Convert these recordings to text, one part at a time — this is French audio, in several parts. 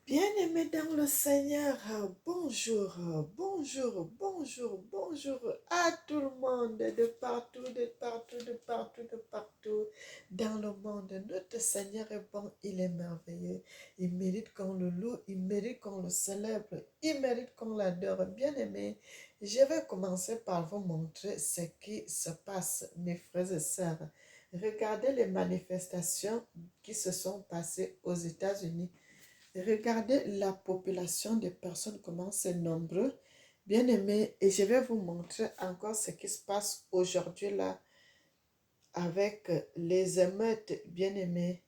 Bien-aimés dans le Seigneur, bonjour, bonjour, bonjour, bonjour à tout le monde, de partout, de partout, de partout, de partout dans le monde. Notre Seigneur est bon, il est merveilleux. Il mérite qu'on le loue, il mérite qu'on le célèbre, il mérite qu'on l'adore. Bien-aimés, je vais commencer par vous montrer ce qui se passe, mes frères et sœurs. Regardez les manifestations qui se sont passées aux États-Unis. Regardez la population des personnes, comment c'est nombreux. Bien aimé, et je vais vous montrer encore ce qui se passe aujourd'hui là avec les émeutes, bien aimés,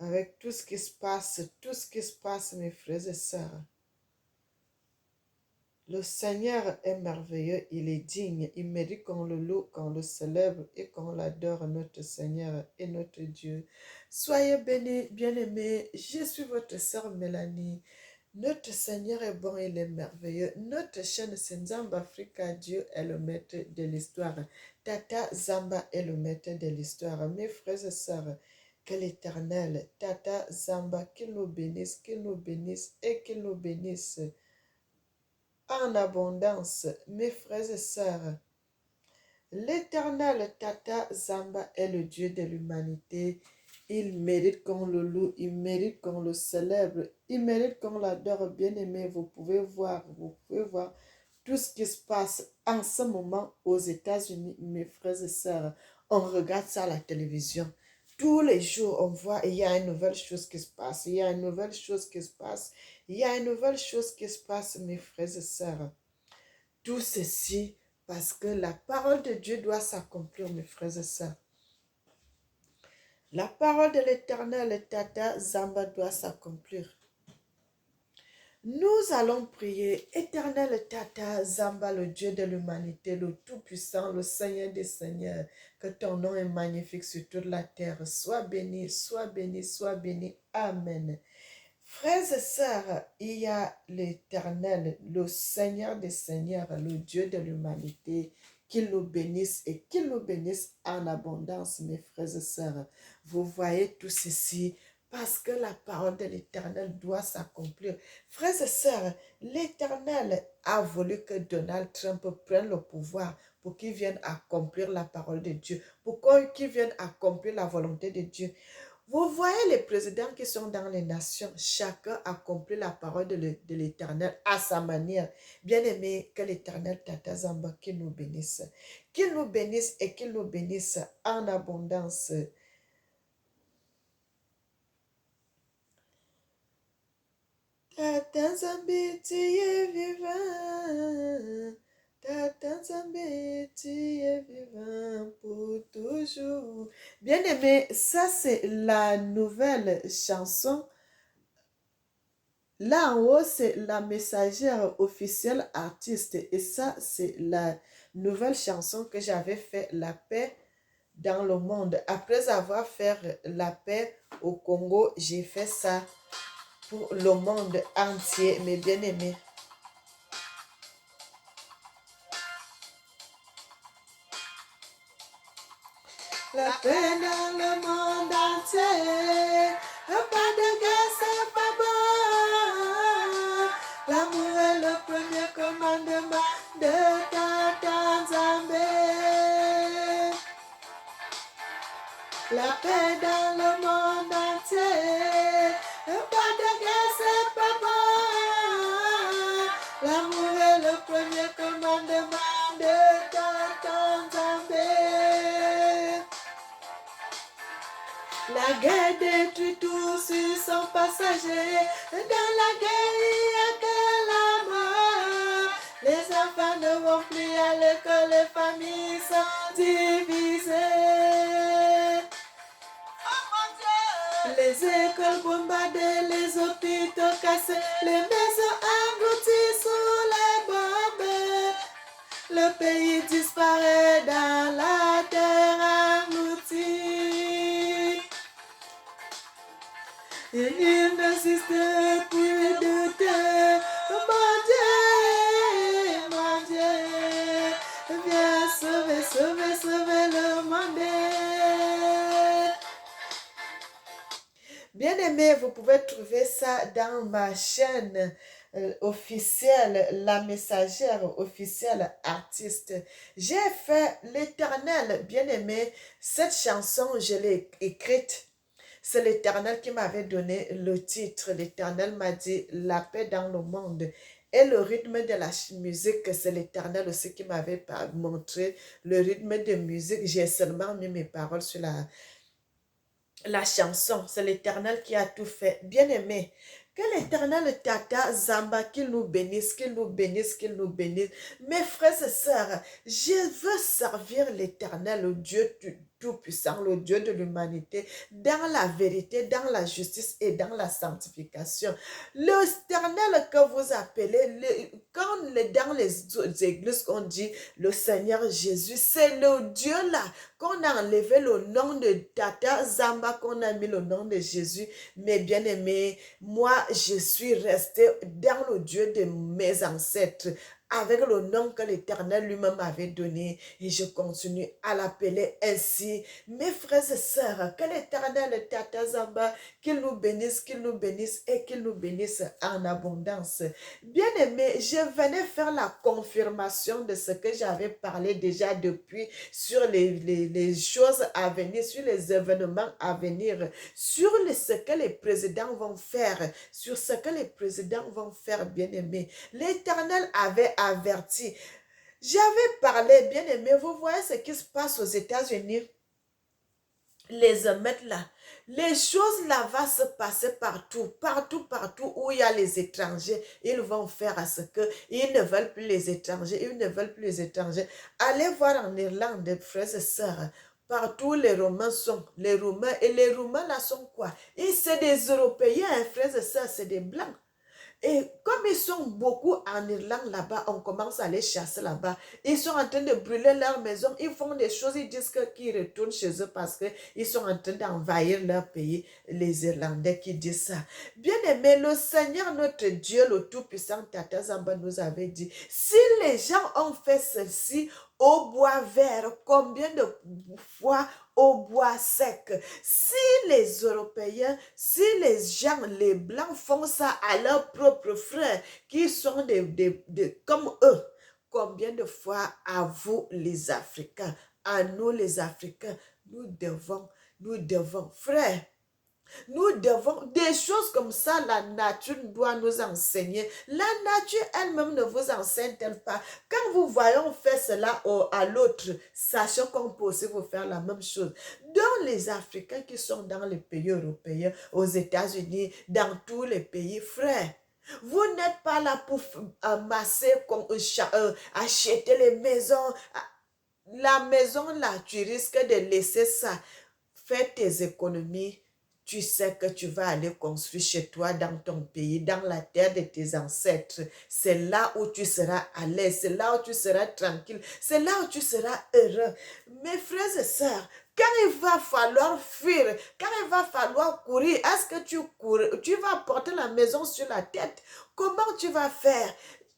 avec tout ce qui se passe, mes frères et sœurs. Le Seigneur est merveilleux, il est digne, il mérite qu'on le loue, qu'on le célèbre et qu'on l'adore, notre Seigneur et notre Dieu. Soyez bénis, bien-aimés, je suis votre sœur Mélanie. Notre Seigneur est bon, il est merveilleux. Notre chaîne, c'est Nzamba Africa. Dieu est le maître de l'histoire. Tata Zamba est le maître de l'histoire. Mes frères et sœurs, que l'Éternel, Tata Zamba, qu'il nous bénisse et qu'il nous bénisse en abondance. Mes frères et sœurs, l'Éternel, Tata Zamba, est le Dieu de l'humanité. Il mérite qu'on le loue, il mérite qu'on le célèbre, il mérite qu'on l'adore. Bien-aimé, vous pouvez voir tout ce qui se passe en ce moment aux États-Unis, mes frères et sœurs. On regarde ça à la télévision. Tous les jours, on voit, il y a une nouvelle chose qui se passe, il y a une nouvelle chose qui se passe, il y a une nouvelle chose qui se passe, mes frères et sœurs. Tout ceci parce que la parole de Dieu doit s'accomplir, mes frères et sœurs. La parole de l'Éternel, Tata Zamba, doit s'accomplir. Nous allons prier, Éternel Tata Zamba, le Dieu de l'humanité, le Tout-Puissant, le Seigneur des Seigneurs, que ton nom est magnifique sur toute la terre. Sois béni, sois béni, sois béni. Amen. Frères et sœurs, il y a l'Éternel, le Seigneur des Seigneurs, le Dieu de l'humanité, qu'il nous bénisse et qu'il nous bénisse en abondance, mes frères et sœurs. Vous voyez tout ceci parce que la parole de l'Éternel doit s'accomplir. Frères et sœurs, l'Éternel a voulu que Donald Trump prenne le pouvoir pour qu'il vienne accomplir la parole de Dieu, pour qu'il vienne accomplir la volonté de Dieu. Vous voyez les présidents qui sont dans les nations, chacun accomplit la parole de l'Éternel à sa manière. Bien-aimé, que l'Éternel Tata Zamba, qu'il nous bénisse. Qu'il nous bénisse et qu'il nous bénisse en abondance. Tata Zamba, tu es vivant. Tata Zamba, tu es vivant pour toujours. Bien-aimé, ça c'est la nouvelle chanson. Là en haut, c'est la messagère officielle artiste. Et ça, c'est la nouvelle chanson que j'avais fait, La paix dans le monde. Après avoir fait la paix au Congo, j'ai fait ça pour le monde entier, mes bien-aimés. La paix dans le monde entier. Pas de guerre, c'est pas bon. L'amour est le premier commandement de Tata Nzambe. La paix dans le monde entier. Pas de guerre, c'est pas bon. L'amour est le premier commandement de Tata Nzambe. La guerre détruit tout sur son passager. Dans la guerre, il n'y a que la mort. Les enfants ne vont plus à l'école, les familles sont divisées. Les écoles bombardées, les hôpitaux cassés, les maisons englouties sous les bombes. Le pays disparaît dans la terre engloutie. Et il n'existe plus de terre. Mon Dieu, viens sauver, sauver, sauver le monde. Bien-aimé, vous pouvez trouver ça dans ma chaîne officielle, La Messagère officielle artiste. J'ai fait l'Éternel, bien-aimé. Cette chanson, je l'ai écrite. C'est l'Éternel qui m'avait donné le titre. L'Éternel m'a dit la paix dans le monde. Et le rythme de la musique, c'est l'Éternel aussi qui m'avait montré le rythme de musique. J'ai seulement mis mes paroles sur la chanson. C'est l'Éternel qui a tout fait. Bien-aimé, que l'Éternel Tata Zamba, qu'il nous bénisse, qu'il nous bénisse, qu'il nous bénisse. Mes frères et sœurs, je veux servir l'Éternel, le Dieu Tout-Puissant, le Dieu de l'humanité, dans la vérité, dans la justice et dans la sanctification. L'Éternel que vous appelez, dans les églises on dit le Seigneur Jésus, c'est le Dieu là qu'on a enlevé le nom de Tata Zamba, qu'on a mis le nom de Jésus. Mais bien aimé, moi, je suis resté dans le Dieu de mes ancêtres, avec le nom que l'Éternel lui-même avait donné. Et je continue à l'appeler ainsi. Mes frères et sœurs, que l'Éternel Tata Zamba, qu'il nous bénisse et qu'il nous bénisse en abondance. Bien aimé, je venais faire la confirmation de ce que j'avais parlé déjà depuis sur les choses à venir, sur les événements à venir, sur ce que les présidents vont faire, sur ce que les présidents vont faire, bien-aimé. L'Éternel avait averti. J'avais parlé, bien-aimé, vous voyez ce qui se passe aux États-Unis, les émeutes là. Les choses là vont se passer partout, partout où il y a les étrangers. Ils vont faire à ce que ils ne veulent plus les étrangers, ils ne veulent plus les étrangers. Allez voir en Irlande, frères et sœurs. Partout les Romains sont, les Romains, et les Romains là sont quoi? Et c'est des Européens, hein, frères et sœurs, c'est des Blancs. Et comme ils sont beaucoup en Irlande là-bas, on commence à les chasser là-bas. Ils sont en train de brûler leur maison. Ils font des choses, ils disent qu'ils retournent chez eux parce qu'ils sont en train d'envahir leur pays. Les Irlandais qui disent ça. Bien aimé, le Seigneur notre Dieu, le Tout-Puissant, Tata Zamba nous avait dit, si les gens ont fait ceci au bois vert, combien de fois au bois sec? Si les Européens, si les gens, les Blancs font ça à leurs propres frères, qui sont comme eux, combien de fois à vous les Africains, à nous les Africains, nous devons, frères, nous devons, des choses comme ça, la nature doit nous enseigner. La nature elle-même ne vous enseigne-t-elle pas? Quand vous voyons faire cela à l'autre, sachant qu'on peut aussi vous faire la même chose. Dans les Africains qui sont dans les pays européens, aux États-Unis, dans tous les pays, frères, vous n'êtes pas là pour amasser, acheter les maisons. La maison là, tu risques de laisser ça. Fais tes économies. Tu sais que tu vas aller construire chez toi, dans ton pays, dans la terre de tes ancêtres. C'est là où tu seras à l'aise, c'est là où tu seras tranquille, c'est là où tu seras heureux. Mes frères et sœurs, quand il va falloir fuir, quand il va falloir courir, est-ce que tu cours, tu vas porter la maison sur la tête? Comment tu vas faire?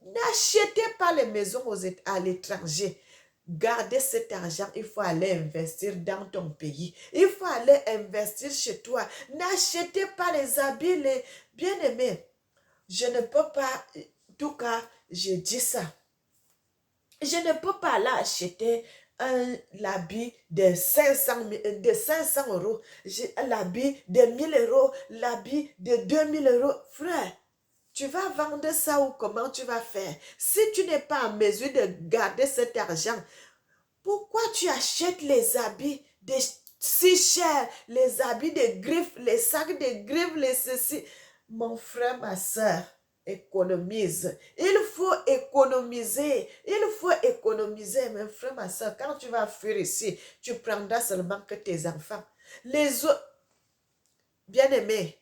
N'achetez pas les maisons à l'étranger. Gardez cet argent, il faut aller investir dans ton pays. Il faut aller investir chez toi. N'achetez pas les habits, les bien-aimés. Je ne peux pas, en tout cas, je dis ça. Je ne peux pas aller acheter l'habit de 500 euros, l'habit de 1000 euros, l'habit de 2000 euros. Frère, tu vas vendre ça ou comment tu vas faire? Si tu n'es pas en mesure de garder cet argent, pourquoi tu achètes les habits si chers, les habits de griffes, les sacs de griffes, les ceci? Mon frère, ma soeur, économise. Il faut économiser. Il faut économiser, mon frère, ma soeur. Quand tu vas fuir ici, tu prendras seulement que tes enfants. Les autres, bien-aimés,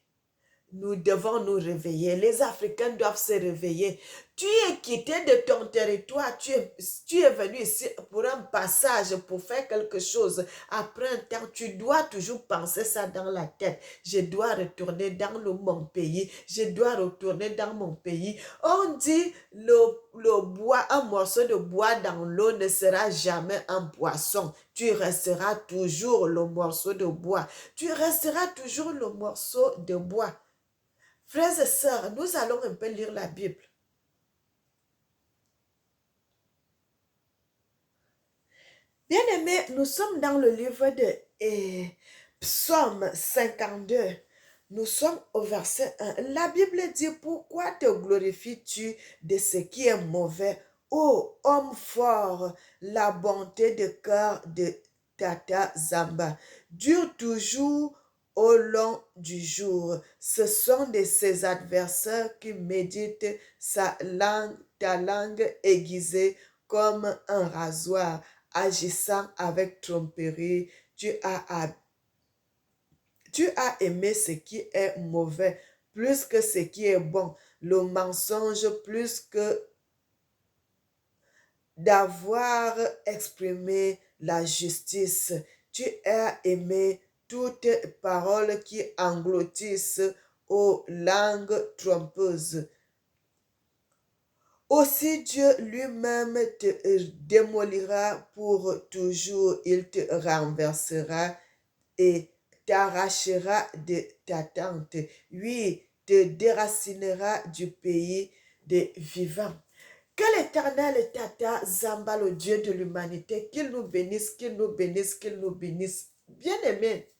nous devons nous réveiller. Les Africains doivent se réveiller. Tu es quitté de ton territoire. Tu es venu ici pour un passage, pour faire quelque chose. Après un temps, tu dois toujours penser ça dans la tête. Je dois retourner dans mon pays. Je dois retourner dans mon pays. On dit le bois, un morceau de bois dans l'eau ne sera jamais un poisson. Tu resteras toujours le morceau de bois. Tu resteras toujours le morceau de bois. Frères et sœurs, nous allons un peu lire la Bible. Bien-aimés, nous sommes dans le livre de Psaume 52. Nous sommes au verset 1. La Bible dit, pourquoi te glorifies-tu de ce qui est mauvais? Ô homme fort, la bonté de cœur de Tata Zamba dure toujours au long du jour. Ce sont de ses adversaires qui méditent ta langue aiguisée comme un rasoir, agissant avec tromperie. Tu as aimé ce qui est mauvais plus que ce qui est bon, le mensonge plus que d'avoir exprimé la justice. Tu as aimé toute parole qui engloutisse aux langues trompeuses. Aussi Dieu lui-même te démolira pour toujours, il te renversera et t'arrachera de ta tente. Oui, te déracinera du pays des vivants. Que l'Éternel Tata Zamba, le Dieu de l'humanité, qu'il nous bénisse, qu'il nous bénisse, qu'il nous bénisse. Bien-aimés,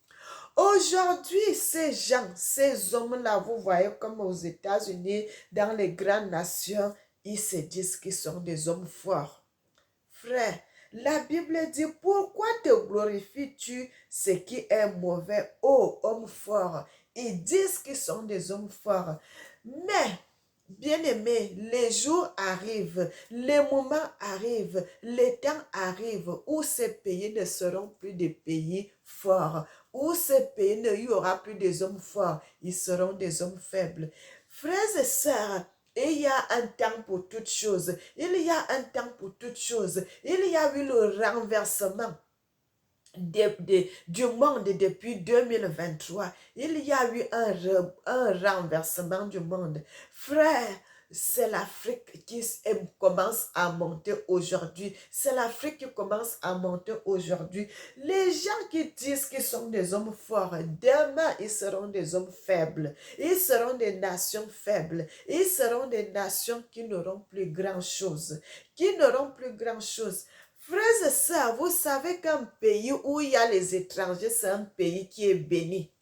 aujourd'hui, ces gens, ces hommes-là, vous voyez comme aux États-Unis, dans les grandes nations, ils se disent qu'ils sont des hommes forts. Frère, la Bible dit, pourquoi te glorifies-tu ce qui est mauvais, ô homme fort? Ils disent qu'ils sont des hommes forts. Mais, bien-aimés, les jours arrivent, les moments arrivent, les temps arrivent où ces pays ne seront plus des pays forts, où ces pays ne y aura plus des hommes forts, ils seront des hommes faibles. Frères et sœurs, il y a un temps pour toutes choses. Il y a un temps pour toutes choses. Il y a eu le renversement du monde depuis 2023. Il y a eu un renversement du monde. Frère, c'est l'Afrique qui commence à monter aujourd'hui. C'est l'Afrique qui commence à monter aujourd'hui. Les gens qui disent qu'ils sont des hommes forts, demain, ils seront des hommes faibles. Ils seront des nations faibles. Ils seront des nations qui n'auront plus grand-chose. Qui n'auront plus grand-chose. Frères et sœurs, vous savez qu'un pays où il y a les étrangers, c'est un pays qui est béni.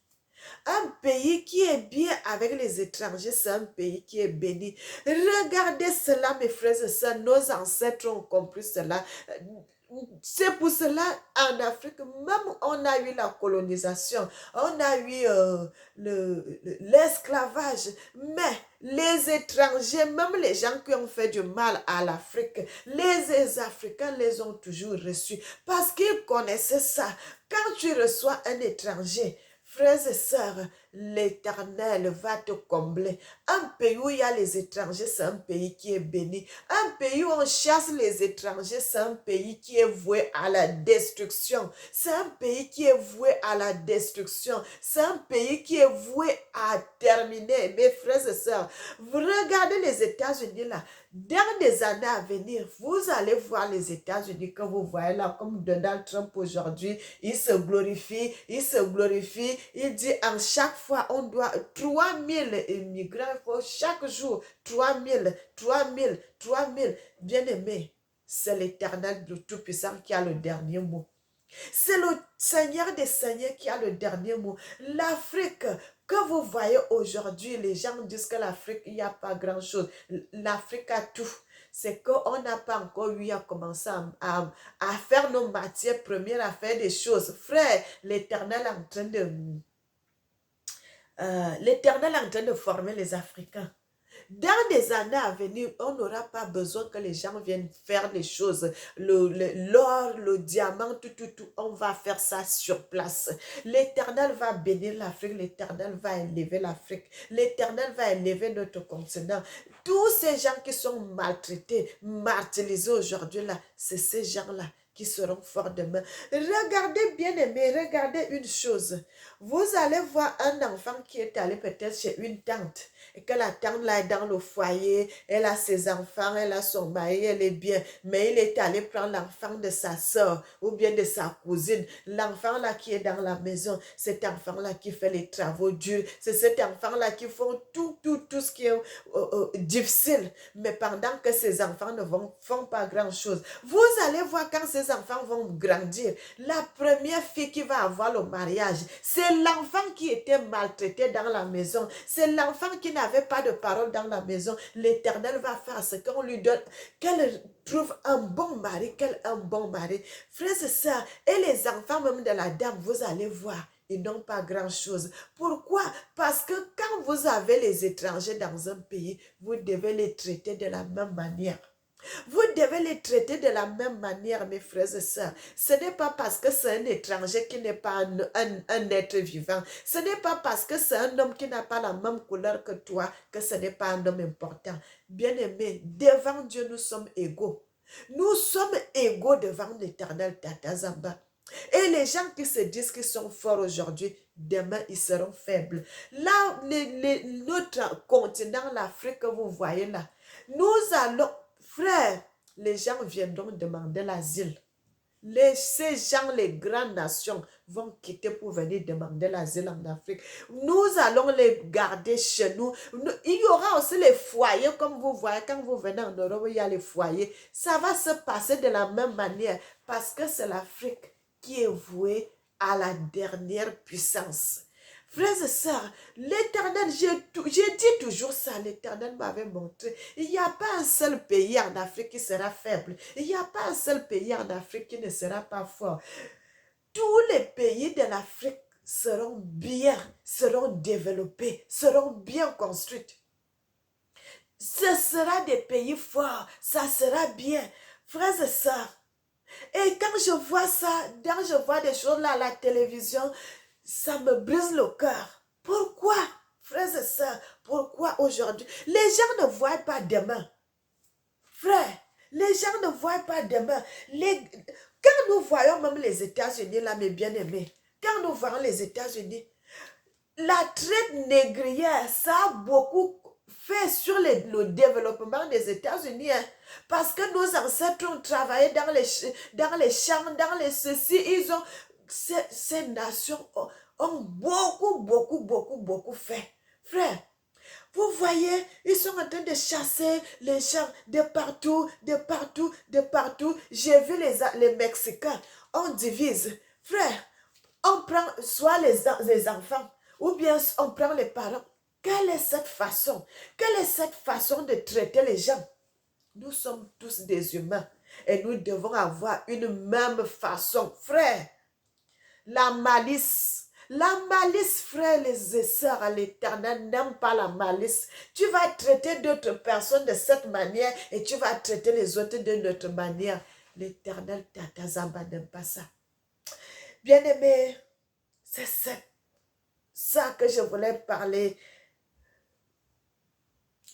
Un pays qui est bien avec les étrangers, c'est un pays qui est béni. Regardez cela, mes frères et sœurs, nos ancêtres ont compris cela. C'est pour cela, en Afrique, même on a eu la colonisation, on a eu l'esclavage, mais les étrangers, même les gens qui ont fait du mal à l'Afrique, les Africains les ont toujours reçus parce qu'ils connaissaient ça. Quand tu reçois un étranger, frères et sœurs, l'Éternel va te combler. Un pays où il y a les étrangers, c'est un pays qui est béni. Un pays où on chasse les étrangers, c'est un pays qui est voué à la destruction. C'est un pays qui est voué à la destruction. C'est un pays qui est voué à terminer. Mes frères et sœurs, vous regardez les États-Unis là. Dans des années à venir, vous allez voir les États-Unis que vous voyez là, comme Donald Trump aujourd'hui, il se glorifie, il dit en chaque fois, on doit 3000 immigrants, il faut chaque jour, 3000, bien aimé, c'est l'Éternel le Tout-Puissant qui a le dernier mot. C'est le Seigneur des Seigneurs qui a le dernier mot. L'Afrique, que vous voyez aujourd'hui, les gens disent que l'Afrique, il n'y a pas grand-chose. L'Afrique a tout. C'est qu'on n'a pas encore eu à commencer à faire nos matières premières, à faire des choses. Frère, l'Éternel est en train de former les Africains. Dans des années à venir, on n'aura pas besoin que les gens viennent faire les choses. L'or, le diamant, tout, on va faire ça sur place. L'Éternel va bénir l'Afrique, l'Éternel va élever l'Afrique, l'Éternel va élever notre continent. Tous ces gens qui sont maltraités, martyrisés aujourd'hui là, c'est ces gens-là qui seront forts demain. Regardez bien aimé, regardez une chose. Vous allez voir un enfant qui est allé peut-être chez une tante et que la tante là est dans le foyer, elle a ses enfants, elle a son mari, elle est bien, mais il est allé prendre l'enfant de sa soeur ou bien de sa cousine, l'enfant là qui est dans la maison, cet enfant là qui fait les travaux durs, c'est cet enfant là qui font tout ce qui est difficile, mais pendant que ces enfants ne font pas grand chose, vous allez voir quand ces enfants vont grandir, la première fille qui va avoir le mariage, c'est l'enfant qui était maltraité dans la maison, c'est l'enfant qui n'avait pas de parole dans la maison. L'Éternel va faire ce qu'on lui donne, qu'elle trouve un bon mari, qu'elle ait un bon mari. Frères et sœurs, et les enfants même de la dame, vous allez voir, ils n'ont pas grand-chose. Pourquoi? Parce que quand vous avez les étrangers dans un pays, vous devez les traiter de la même manière. Vous devez les traiter de la même manière, mes frères et sœurs. Ce n'est pas parce que c'est un étranger qui n'est pas un être vivant. Ce n'est pas parce que c'est un homme qui n'a pas la même couleur que toi que ce n'est pas un homme important. Bien-aimé, devant Dieu, nous sommes égaux. Nous sommes égaux devant l'Éternel Tata Zamba. Et les gens qui se disent qu'ils sont forts aujourd'hui, demain, ils seront faibles. Là, notre continent, l'Afrique que vous voyez là, nous allons... Frère, les gens viendront demander l'asile. Ces gens, les grandes nations, vont quitter pour venir demander l'asile en Afrique. Nous allons les garder chez nous. Il y aura aussi les foyers, comme vous voyez, quand vous venez en Europe, il y a les foyers. Ça va se passer de la même manière parce que c'est l'Afrique qui est vouée à la dernière puissance. Frères et sœurs, l'Éternel, j'ai dit toujours ça, l'Éternel m'avait montré, il n'y a pas un seul pays en Afrique qui sera faible, il n'y a pas un seul pays en Afrique qui ne sera pas fort. Tous les pays de l'Afrique seront bien, seront développés, seront bien construits. Ce sera des pays forts, ça sera bien. Frères et sœurs, et quand je vois ça, quand je vois des choses là à la télévision, ça me brise le cœur. Pourquoi, frères et sœurs, pourquoi aujourd'hui? Les gens ne voient pas demain. Frère, les gens ne voient pas demain. Quand nous voyons même les États-Unis, là, mes bien-aimés, quand nous voyons les États-Unis, la traite négrière, ça a beaucoup fait sur le développement des États-Unis. Hein, parce que nos ancêtres ont travaillé dans les champs, dans les ceci. Ils ont, ces nations ont beaucoup fait. Frère, vous voyez, ils sont en train de chasser les gens de partout, de partout, de partout. J'ai vu les Mexicains, on divise. Frère, on prend soit les enfants, ou bien on prend les parents. Quelle est cette façon? Quelle est cette façon de traiter les gens? Nous sommes tous des humains et nous devons avoir une même façon. Frère, la malice, frère, les sœurs à l'Éternel n'aiment pas la malice. Tu vas traiter d'autres personnes de cette manière et tu vas traiter les autres d'une autre manière. L'Éternel Tata Zamba n'aime pas ça. Bien-aimé, c'est ça que je voulais parler.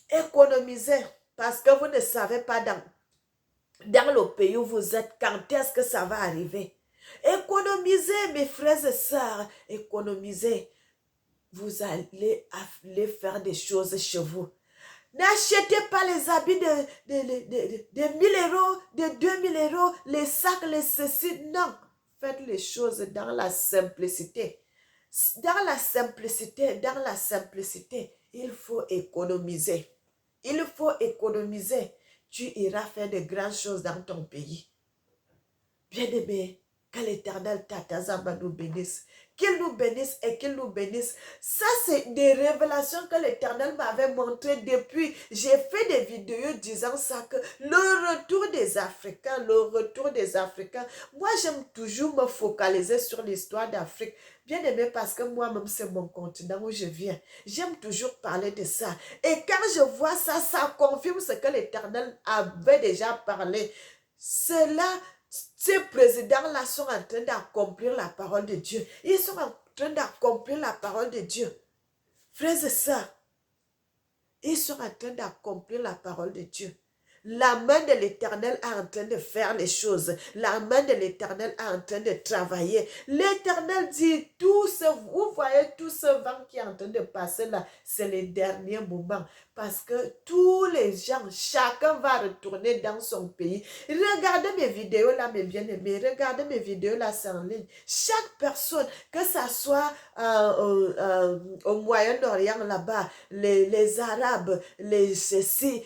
Économisez, parce que vous ne savez pas dans le pays où vous êtes, quand est-ce que ça va arriver. Économisez, mes frères et sœurs, économisez. Vous allez faire des choses chez vous. N'achetez pas les habits de 1 000 euros, de 2 000 euros, les sacs, les ceci. Non, faites les choses dans la simplicité. Dans la simplicité, il faut économiser. Il faut économiser. Tu iras faire de grandes choses dans ton pays. Bien-aimé, que l'Éternel Tata Zamba nous bénisse, qu'il nous bénisse et qu'il nous bénisse. Ça, c'est des révélations que l'Éternel m'avait montrées depuis. J'ai fait des vidéos disant ça, que le retour des Africains, moi, j'aime toujours me focaliser sur l'histoire d'Afrique. Bien aimé, parce que moi-même, c'est mon continent où je viens. J'aime toujours parler de ça. Et quand je vois ça, ça confirme ce que l'Éternel avait déjà parlé. Cela, ces présidents-là sont en train d'accomplir la parole de Dieu. Ils sont en train d'accomplir la parole de Dieu. Frères et sœurs, ils sont en train d'accomplir la parole de Dieu. La main de l'Éternel est en train de faire les choses. La main de l'Éternel est en train de travailler. L'Éternel dit, vous voyez tout ce vent qui est en train de passer là, c'est les derniers moments. Parce que tous les gens, chacun va retourner dans son pays. Regardez mes vidéos là, mes bien-aimés. Regardez mes vidéos là, c'est en ligne. Chaque personne, que ça soit au Moyen-Orient là-bas, les Arabes, les ceci,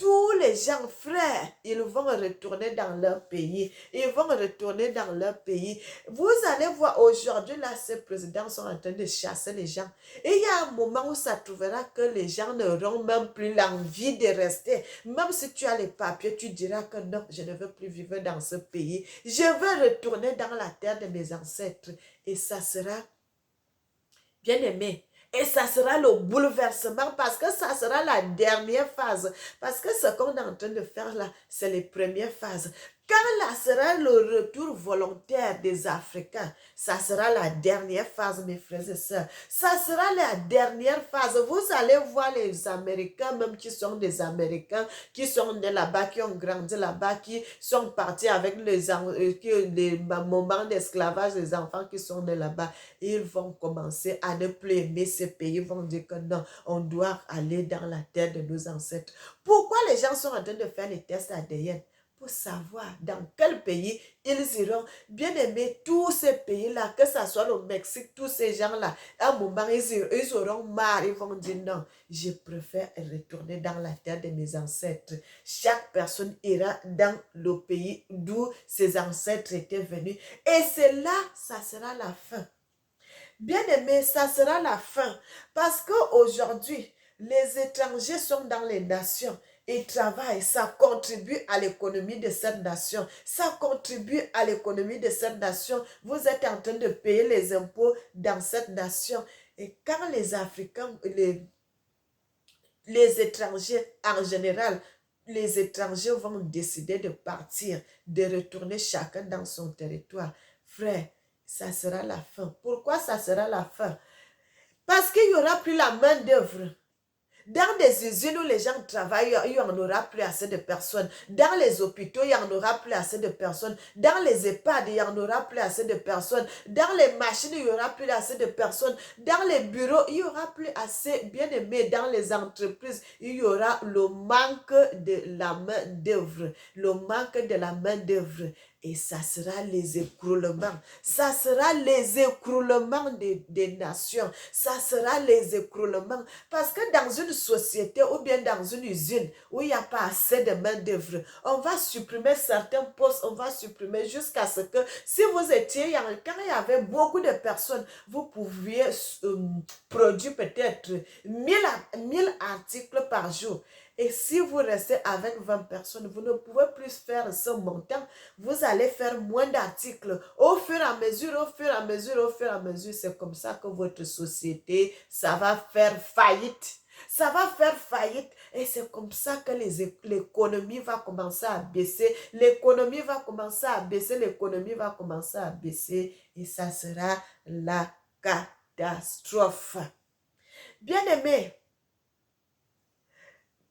tous les gens, frères, ils vont retourner dans leur pays. Ils vont retourner dans leur pays. Vous allez voir aujourd'hui, là, ces présidents sont en train de chasser les gens. Et il y a un moment où ça trouvera que les gens n'auront même plus l'envie de rester. Même si tu as les papiers, tu diras que non, je ne veux plus vivre dans ce pays. Je veux retourner dans la terre de mes ancêtres. Et ça sera bien aimé. Et ça sera le bouleversement parce que ça sera la dernière phase. Parce que ce qu'on est en train de faire là, c'est les premières phases. Quand là sera le retour volontaire des Africains, ça sera la dernière phase, mes frères et sœurs. Ça sera la dernière phase. Vous allez voir les Américains, même qui sont des Américains, qui sont nés là-bas, qui ont grandi là-bas, qui sont partis avec les moments d'esclavage des enfants qui sont nés là-bas. Ils vont commencer à ne plus aimer ce pays. Ils vont dire que non, on doit aller dans la terre de nos ancêtres. Pourquoi les gens sont en train de faire les tests ADN? Pour savoir dans quel pays ils iront. Bien aimé, tous ces pays-là, que ce soit le Mexique, tous ces gens-là, à un moment, ils auront marre, ils vont dire non, je préfère retourner dans la terre de mes ancêtres. Chaque personne ira dans le pays d'où ses ancêtres étaient venus. Et c'est là, ça sera la fin. Bien aimé, ça sera la fin. Parce qu'aujourd'hui, les étrangers sont dans les nations. Ils travaillent, ça contribue à l'économie de cette nation. Ça contribue à l'économie de cette nation. Vous êtes en train de payer les impôts dans cette nation. Et quand les Africains, les étrangers en général, les étrangers vont décider de partir, de retourner chacun dans son territoire. Frère, ça sera la fin. Pourquoi ça sera la fin? Parce qu'il n'y aura plus la main d'œuvre. Dans des usines où les gens travaillent, il n'y en aura plus assez de personnes. Dans les hôpitaux, il n'y en aura plus assez de personnes. Dans les EHPAD, il n'y en aura plus assez de personnes. Dans les machines, il n'y aura plus assez de personnes. Dans les bureaux, il n'y aura plus assez, bien aimé. Dans les entreprises, il y aura le manque de la main d'œuvre. Le manque de la main d'œuvre. Et ça sera les écroulements. Ça sera les écroulements des nations. Ça sera les écroulements. Parce que dans une société ou bien dans une usine où il n'y a pas assez de main d'œuvre, on va supprimer certains postes, on va supprimer jusqu'à ce que si vous étiez, quand il y avait beaucoup de personnes, vous pouviez produire peut-être 1000 articles par jour. Et si vous restez avec 20 personnes, vous ne pouvez plus faire ce montant. Vous allez faire moins d'articles. Au fur et à mesure, c'est comme ça que votre société, ça va faire faillite. Ça va faire faillite et c'est comme ça que l'économie va commencer à baisser. L'économie va commencer à baisser et ça sera la catastrophe. Bien aimé,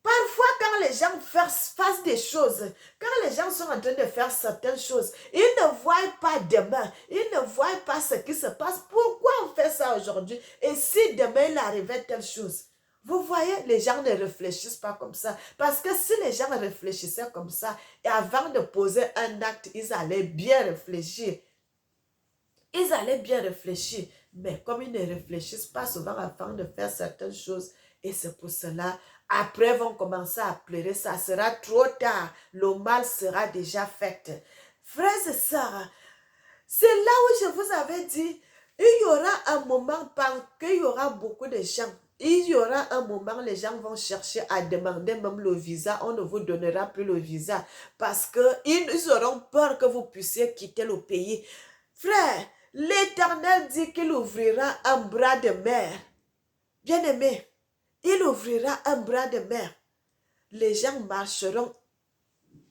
parfois, quand les gens fassent des choses, quand les gens sont en train de faire certaines choses, ils ne voient pas demain, ils ne voient pas ce qui se passe. Pourquoi on fait ça aujourd'hui? Et si demain il arrivait telle chose? Vous voyez, les gens ne réfléchissent pas comme ça. Parce que si les gens réfléchissaient comme ça, et avant de poser un acte, ils allaient bien réfléchir. Ils allaient bien réfléchir. Mais comme ils ne réfléchissent pas souvent avant de faire certaines choses, et c'est pour cela, après vont commencer à pleurer, ça sera trop tard. Le mal sera déjà fait. Frères et sœurs, c'est là où je vous avais dit, Il y aura un moment qu'il y aura beaucoup de gens. Il y aura un moment, les gens vont chercher à demander même le visa. On ne vous donnera plus le visa parce qu'ils auront peur que vous puissiez quitter le pays. Frère, l'Éternel dit qu'il ouvrira un bras de mer. Bien-aimé, il ouvrira un bras de mer. Les gens marcheront.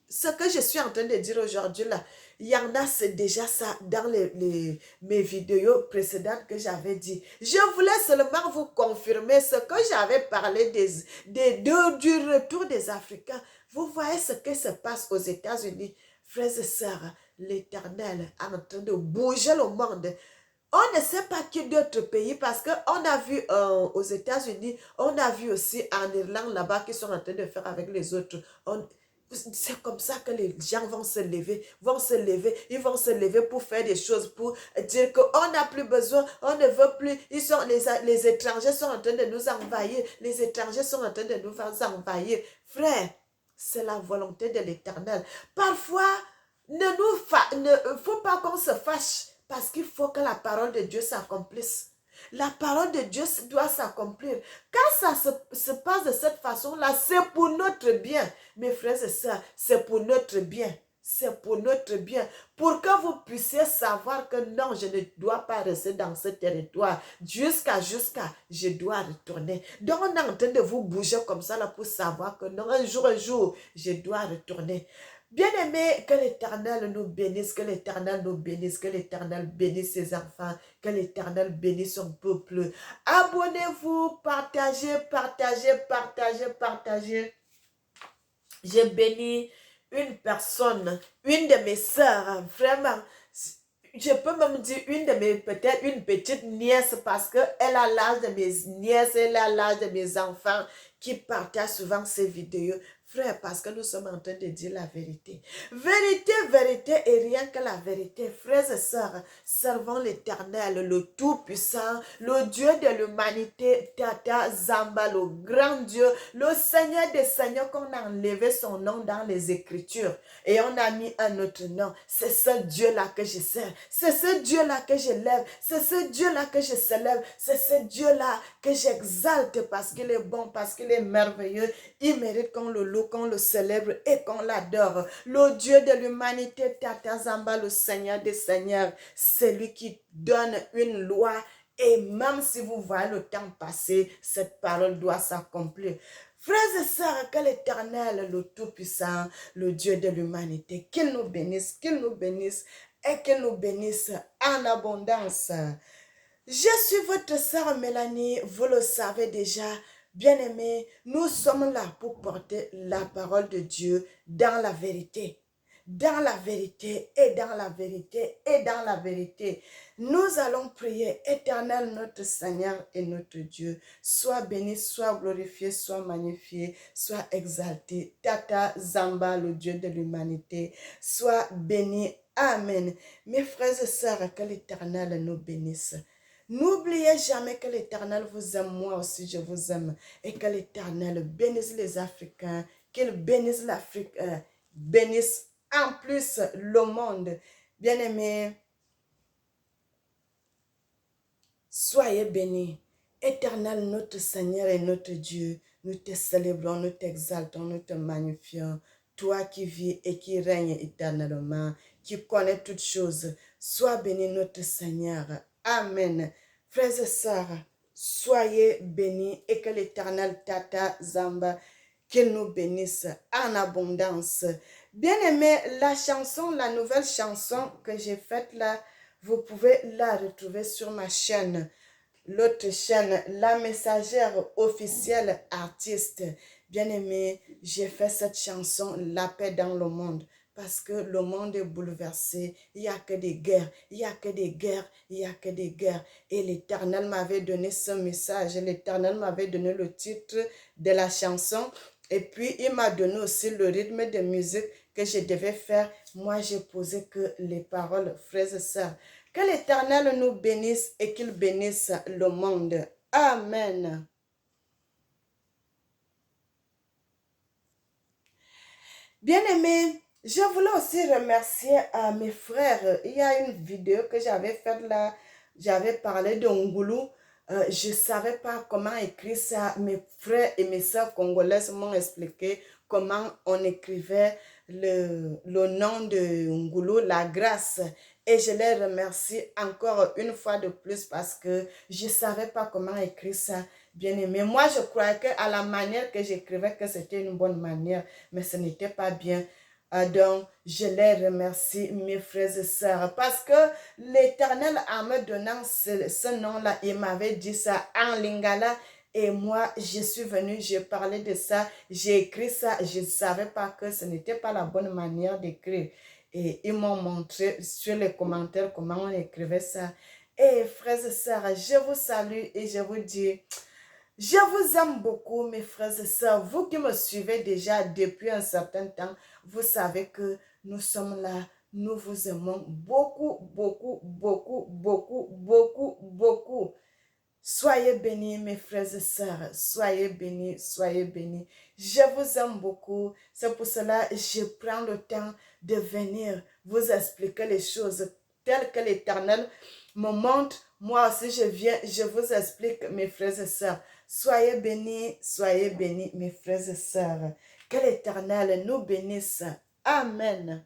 Ce que je suis en train de dire aujourd'hui là, il y en a, c'est déjà ça dans mes vidéos précédentes que j'avais dit. Je voulais seulement vous confirmer ce que j'avais parlé du retour des Africains. Vous voyez ce qui se passe aux États-Unis. Frères et sœurs, l'Éternel est en train de bouger le monde. On ne sait pas qui d'autres pays parce qu'on a vu aux États-Unis, on a vu aussi en Irlande là-bas qu'ils sont en train de faire avec les autres. C'est comme ça que les gens vont se lever, ils vont se lever pour faire des choses, pour dire qu'on n'a plus besoin, on ne veut plus, les étrangers sont en train de nous envahir, les étrangers sont en train de nous envahir. Frère, c'est la volonté de l'Éternel. Parfois, ne faut pas qu'on se fâche parce qu'il faut que la parole de Dieu s'accomplisse. La parole de Dieu doit s'accomplir. Quand ça se passe de cette façon-là, c'est pour notre bien. Mes frères et sœurs, c'est pour notre bien. C'est pour notre bien. Pour que vous puissiez savoir que non, je ne dois pas rester dans ce territoire. Jusqu'à, je dois retourner. Donc, on est en train de vous bouger comme ça là pour savoir que non, un jour, je dois retourner. Bien-aimés, que l'Éternel nous bénisse, que l'Éternel nous bénisse, que l'Éternel bénisse ses enfants, que l'Éternel bénisse son peuple. Abonnez-vous, partagez, partagez, partagez, partagez. J'ai béni une personne, une de mes sœurs, vraiment. Je peux même dire peut-être une petite nièce parce qu'elle a l'âge de mes nièces, elle a l'âge de mes enfants qui partagent souvent ces vidéos. Frère, parce que nous sommes en train de dire la vérité. Vérité, vérité et rien que la vérité. Frères et sœurs, servons l'Éternel, le Tout-Puissant, le Dieu de l'humanité, Tata Zamba, le grand Dieu, le Seigneur des Seigneurs, qu'on a enlevé son nom dans les Écritures et on a mis un autre nom. C'est ce Dieu-là que je sers. C'est ce Dieu-là que je lève. C'est ce Dieu-là que je célèbre. C'est ce Dieu-là que j'exalte parce qu'il est bon, parce qu'il est merveilleux. Il mérite qu'on le loue, qu'on le célèbre et qu'on l'adore. Le Dieu de l'humanité, Tata Zamba, le Seigneur des Seigneurs, c'est lui qui donne une loi. Et même si vous voyez le temps passer, cette parole doit s'accomplir. Frères et sœurs, que l'Éternel, le Tout-Puissant, le Dieu de l'humanité, qu'il nous bénisse et qu'il nous bénisse en abondance. Je suis votre sœur Mélanie, vous le savez déjà. Bien-aimés, nous sommes là pour porter la parole de Dieu dans la vérité. Dans la vérité et dans la vérité et dans la vérité. Nous allons prier, Éternel notre Seigneur et notre Dieu. Sois béni, sois glorifié, sois magnifié, sois exalté. Tata Zamba, le Dieu de l'humanité, sois béni. Amen. Mes frères et sœurs, que l'Éternel nous bénisse. N'oubliez jamais que l'Éternel vous aime, moi aussi je vous aime. Et que l'Éternel bénisse les Africains, qu'il bénisse l'Afrique, bénisse en plus le monde. Bien-aimés, soyez bénis. Éternel, notre Seigneur et notre Dieu, nous te célébrons, nous t'exaltons, nous te magnifions. Toi qui vis et qui règnes éternellement, qui connais toutes choses, sois béni notre Seigneur. Amen. Frères et sœurs, soyez bénis et que l'Éternel Tata Zamba, qu'il nous bénisse en abondance. Bien-aimés, la chanson, la nouvelle chanson que j'ai faite là, vous pouvez la retrouver sur ma chaîne. L'autre chaîne, La Messagère officielle artiste. Bien-aimé, j'ai fait cette chanson, La paix dans le monde. Parce que le monde est bouleversé. Il n'y a que des guerres. Il n'y a que des guerres. Il n'y a que des guerres. Et l'Éternel m'avait donné ce message. L'Éternel m'avait donné le titre de la chanson. Et puis, il m'a donné aussi le rythme de musique que je devais faire. Moi, j'ai posé que les paroles, frères et sœurs. Que l'Éternel nous bénisse et qu'il bénisse le monde. Amen. Bien-aimés, je voulais aussi remercier mes frères. Il y a une vidéo que j'avais faite là. j'avais parlé de Ngoulou. Je ne savais pas comment écrire ça. Mes frères et mes sœurs congolaises m'ont expliqué comment on écrivait le nom de Ngoulou, la grâce. Et je les remercie encore une fois de plus parce que je ne savais pas comment écrire ça, bien aimé. Moi, je croyais qu'à la manière que j'écrivais, que c'était une bonne manière, mais ce n'était pas bien. Donc, je les remercie, mes frères et sœurs, parce que l'Éternel, en me donnant ce nom-là, il m'avait dit ça en lingala. Et moi, je suis venue, j'ai parlé de ça, j'ai écrit ça, je ne savais pas que ce n'était pas la bonne manière d'écrire. Et ils m'ont montré sur les commentaires comment on écrivait ça. Et frères et sœurs, je vous salue et je vous dis, je vous aime beaucoup, mes frères et sœurs. Vous qui me suivez déjà depuis un certain temps, vous savez que nous sommes là. Nous vous aimons beaucoup, beaucoup, beaucoup, beaucoup, beaucoup, beaucoup. Soyez bénis, mes frères et sœurs. Soyez bénis, soyez bénis. Je vous aime beaucoup. C'est pour cela que je prends le temps de venir vous expliquer les choses telles que l'Éternel me montre. Moi aussi, je viens, je vous explique, mes frères et sœurs. Soyez bénis, mes frères et sœurs. Que l'Éternel nous bénisse. Amen.